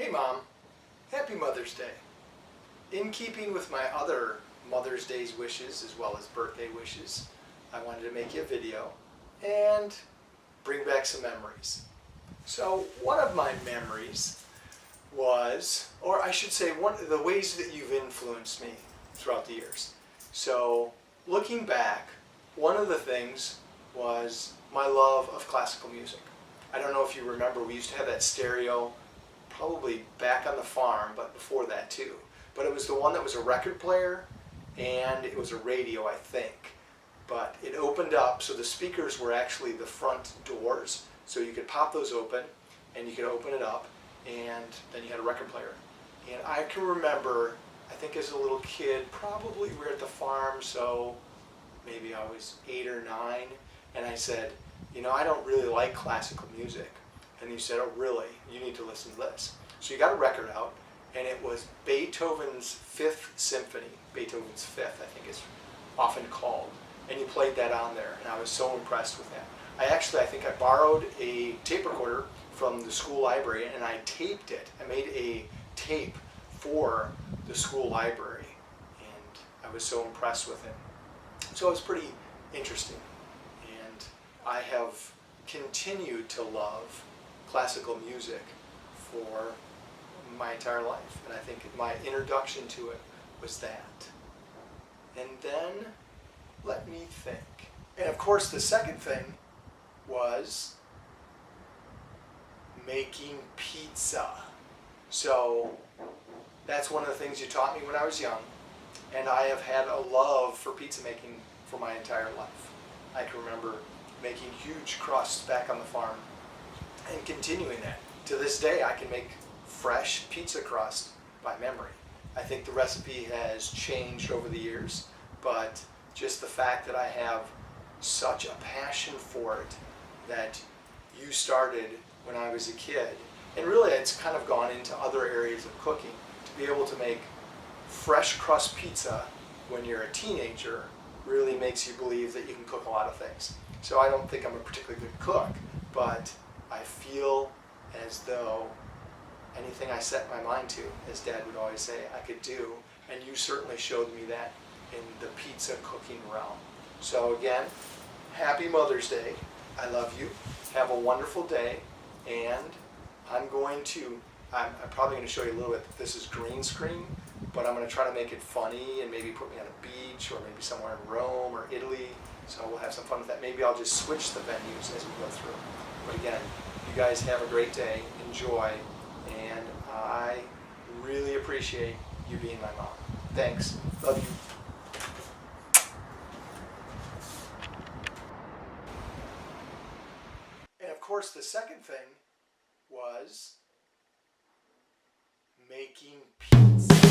Hey Mom, happy Mother's Day. In keeping with my other Mother's Day's wishes as well as birthday wishes, I wanted to make you a video and bring back some memories. So one of my memories was, or I should say one of the ways that you've influenced me throughout the years. So looking back, one of the things was my love of classical music. I don't know if you remember, we used to have that stereo probably back on the farm, but before that too. But it was the one that was a record player and it was a radio, I think. But it opened up, so the speakers were actually the front doors, so you could pop those open and you could open it up, and then you had a record player. And I can remember, I think as a little kid, probably we were at the farm, so maybe I was 8 or 9, and I said, you know, I don't really like classical music. And you said, oh really, you need to listen to this. So you got a record out, and it was Beethoven's Fifth Symphony, Beethoven's Fifth, I think it's often called. And you played that on there, and I was so impressed with that. I think I borrowed a tape recorder from the school library, and I taped it. I made a tape for the school library, and I was so impressed with it. So it was pretty interesting, and I have continued to love classical music for my entire life, and I think my introduction to it was that. And then, let me think. And of course the second thing was making pizza. So that's one of the things you taught me when I was young, and I have had a love for pizza making for my entire life. I can remember making huge crusts back on the farm and continuing that. To this day I can make fresh pizza crust by memory. I think the recipe has changed over the years, but just the fact that I have such a passion for it, that you started when I was a kid, and really it's kind of gone into other areas of cooking, to be able to make fresh crust pizza when you're a teenager really makes you believe that you can cook a lot of things. So I don't think I'm a particularly good cook, but I feel as though anything I set my mind to, as Dad would always say, I could do, and you certainly showed me that in the pizza cooking realm. So again, happy Mother's Day. I love you. Have a wonderful day, and I'm probably going to show you a little bit. This is green screen, but I'm going to try to make it funny and maybe put me on a beach or maybe somewhere in Rome or Italy. So we'll have some fun with that. Maybe I'll just switch the venues as we go through. But again, you guys have a great day. Enjoy. And I really appreciate you being my mom. Thanks. Love you. And of course, the second thing was making pizza.